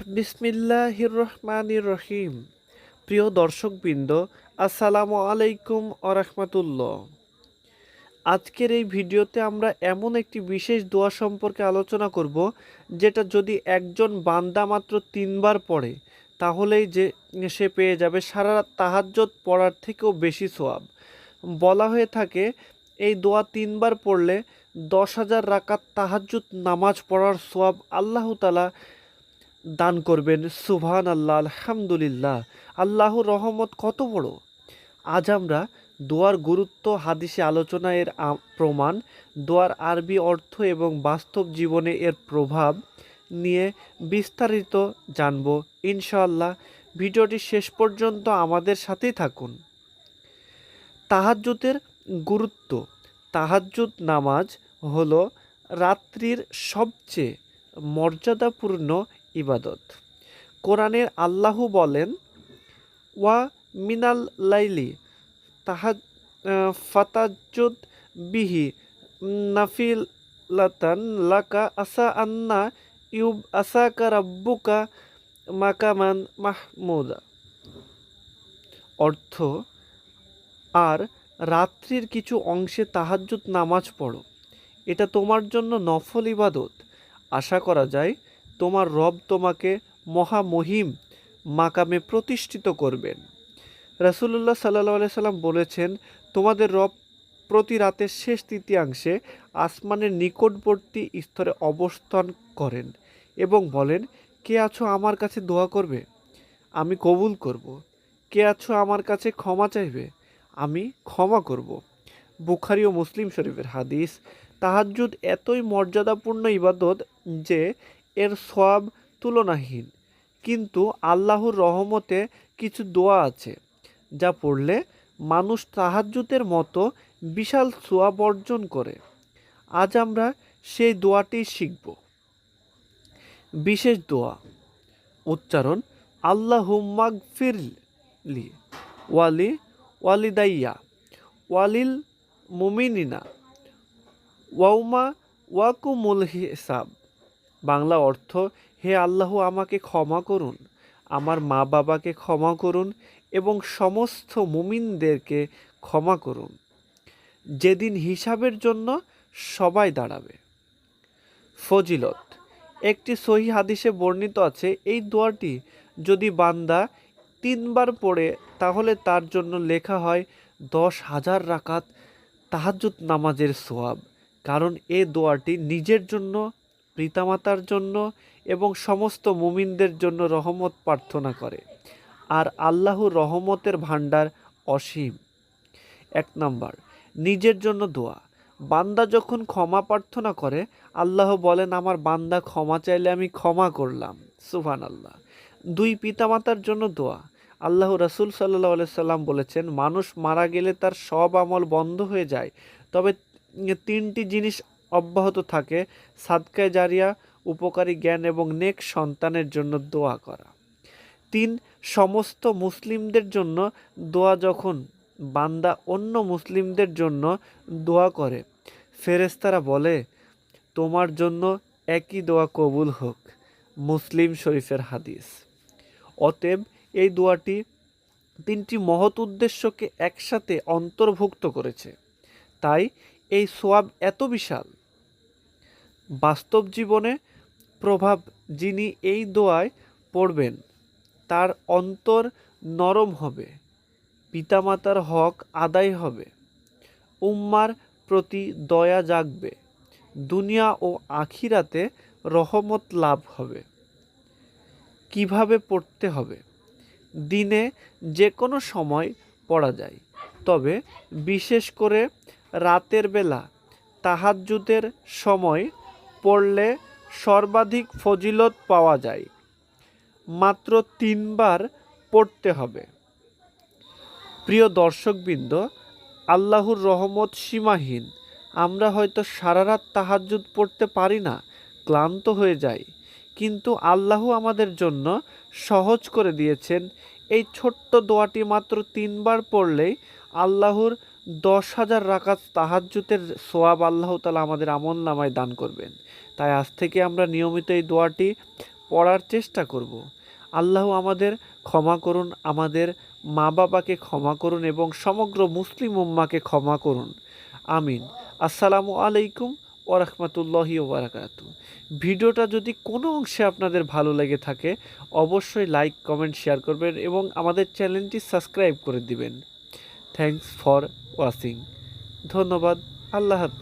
বিসমিল্লাহির রহমানির রহিম। প্রিয় দর্শকবৃন্দ, আসসালামু আলাইকুম আরহামাতুল্লাহ। আজকের এই ভিডিওতে আমরা এমন একটি বিশেষ দোয়া সম্পর্কে আলোচনা করব, যেটা যদি একজন বান্দা মাত্র 3 বার পড়ে তাহলেই যে সে পেয়ে যাবে সারা রাত তাহাজ্জুদ পড়ার থেকেও বেশি সওয়াব। বলা হয়ে থাকে এই দোয়া 3 বার পড়লে 10,000 রাকাত তাহাজ্জুদ নামাজ পড়ার সওয়াব আল্লাহ তাআলা দান করবেন। সুবহান আল্লাহ, আলহামদুলিল্লাহ। আল্লাহর রহমত কত বড়। আজ আমরা দোয়ার গুরুত্ব, হাদিসে আলোচনা, এর প্রমাণ, দোয়ার আরবি অর্থ এবং বাস্তব জীবনে এর প্রভাব নিয়ে বিস্তারিত জানব ইনশাআল্লাহ। ভিডিওটি শেষ পর্যন্ত আমাদের সাথেই থাকুন। তাহাজ্জুদের গুরুত্ব। তাহাজ্জুদ নামাজ হলো রাত্রির সবচেয়ে মর্যাদাপূর্ণ ইবাদত। কোরআনের আল্লাহ বলেন, ওয়া মিনাল লাইলি ফাতাজ্জুদ বিহি নাফিলাতান লাকা আসা আন্না ইউব আসাকা রাব্বুকা মাকামান মাহমুদা। অর্থ, আর রাত্রির কিছু অংশে তাহাজ্জুদ নামাজ পড়ো, এটা তোমার জন্য নফল ইবাদত। আশা করা যায় তোমার রব তোমাকে মহামহিম মাকামে প্রতিষ্ঠিত করবেন। রাসূলুল্লাহ সাল্লাল্লাহু আলাইহি সাল্লাম বলেছেন, তোমাদের রব প্রতি রাতের শেষ তৃতীয়াংশে আসমানের নিকটবর্তী স্তরে অবস্থান করেন এবং বলেন, কে আছো আমার কাছে দোয়া করবে, আমি কবুল করব। কে আছো আমার কাছে ক্ষমা চাইবে, আমি ক্ষমা করব। বুখারী ও মুসলিম শরীফের হাদিস। তাহাজ্জুদ এতই মর্যাদাপূর্ণ ইবাদত যে এর সওয়াব তুলনাহীন। কিন্তু আল্লাহর রহমতে কিছু দোয়া আছে যা পড়লে মানুষ তাহাজ্জুদের মতো বিশাল সওয়াব অর্জন করে। আজ আমরা সেই দোয়াটি শিখব। বিশেষ দোয়া। উচ্চারণ, আল্লাহুম্মাগফিরলি ওয়ালি ওয়ালিদাইয়া ওয়ালিল মুমিনিনা ওয়াউমা ওয়াকুমুল হিসাব। বাংলা অর্থ, হে আল্লাহ, আমাকে ক্ষমা করুন, আমার মা বাবাকে ক্ষমা করুন এবং সমস্ত মুমিনদেরকে ক্ষমা করুন, যেদিন হিসাবের জন্য সবাই দাঁড়াবে। ফজিলত। একটি সহিহ হাদিসে বর্ণিত আছে, এই দোয়াটি যদি বান্দা 3 বার পড়ে তাহলে তার জন্য লেখা হয় 10,000 রাকাত তাহাজ্জুদ নামাজের সওয়াব। কারণ এই দোয়াটি নিজের জন্য, পিতামাতার জন্য এবং সমস্ত মুমিনদের জন্য রহমত প্রার্থনা করে। আর আল্লাহর রহমতের ভাণ্ডার অসীম। 1 নাম্বার, নিজের জন্য দোয়া। বান্দা যখন ক্ষমা প্রার্থনা করে, আল্লাহ বলেন, আমার বান্দা ক্ষমা চাইলে আমি ক্ষমা করলাম। সুবহানাল্লাহ। 2, পিতামাতার জন্য দোয়া। আল্লাহ রাসূল সাল্লাল্লাহু আলাইহি সাল্লাম বলেছেন, মানুষ মারা গেলে তার সব আমল বন্ধ হয়ে যায়, তবে 3টি জিনিস অব্যাহত থাকে: সাদকায়ে জারিয়া, উপকারী জ্ঞান এবং নেক সন্তানের জন্য দোয়া করা। 3, সমস্ত মুসলিমদের জন্য দোয়া। যখন বান্দা অন্য মুসলিমদের জন্য দোয়া করে, ফেরেশতারা বলে, তোমার জন্য একই দোয়া কবুল হোক। মুসলিম শরীফের হাদিস। অতএব এই দোয়াটি 3টি মহৎ উদ্দেশ্যকে একসাথে অন্তর্ভুক্ত করেছে, তাই এই সওয়াব এত বিশাল। বাস্তব জীবনে প্রভাব। যিনি এই দোয়ায় পড়বেন তার অন্তর নরম হবে, পিতামাতার হক আদায় হবে, উম্মার প্রতি দয়া জাগবে, দুনিয়া ও আখিরাতে রহমত লাভ হবে। কিভাবে পড়তে হবে? দিনে যে কোনো সময় পড়া যায়, তবে বিশেষ করে রাতের বেলা তাহাজ্জুদের সময় পড়লে সর্বাধিক ফজিলত পাওয়া যায়। মাত্র 3 বার পড়তে হবে। প্রিয় দর্শকবৃন্দ, আল্লাহর রহমত সীমাহীন। আমরা হয়তো সারা রাত তাহাজ্জুদ পড়তে পারি না, ক্লান্ত হয়ে যাই, কিন্তু আল্লাহ আমাদের জন্য সহজ করে দিয়েছেন। এই ছোট্ট দোয়াটি মাত্র 3 বার পড়লেই আল্লাহর 10,000 রাকাত তাহাজ্জুদের সওয়াব আল্লাহ তাআলা আমাদের আমলনামায় দান করবেন। তাই আজ থেকে আমরা নিয়মিত এই দোয়াটি পড়ার চেষ্টা করব। আল্লাহ আমাদের ক্ষমা করুন, আমাদের মা বাবাকে ক্ষমা করুন এবং সমগ্র মুসলিম উম্মাকে ক্ষমা করুন। আমিন। আসসালামু আলাইকুম ওয়া রাহমাতুল্লাহি ওয়া বারাকাতুহু। ভিডিওটা যদি কোনো অংশে আপনাদের ভালো লেগে থাকে অবশ্যই লাইক, কমেন্ট, শেয়ার করবেন এবং আমাদের চ্যানেলটি সাবস্ক্রাইব করে দিবেন। Thanks for watching. ধন্যবাদ। আল্লাহ হাফেজ।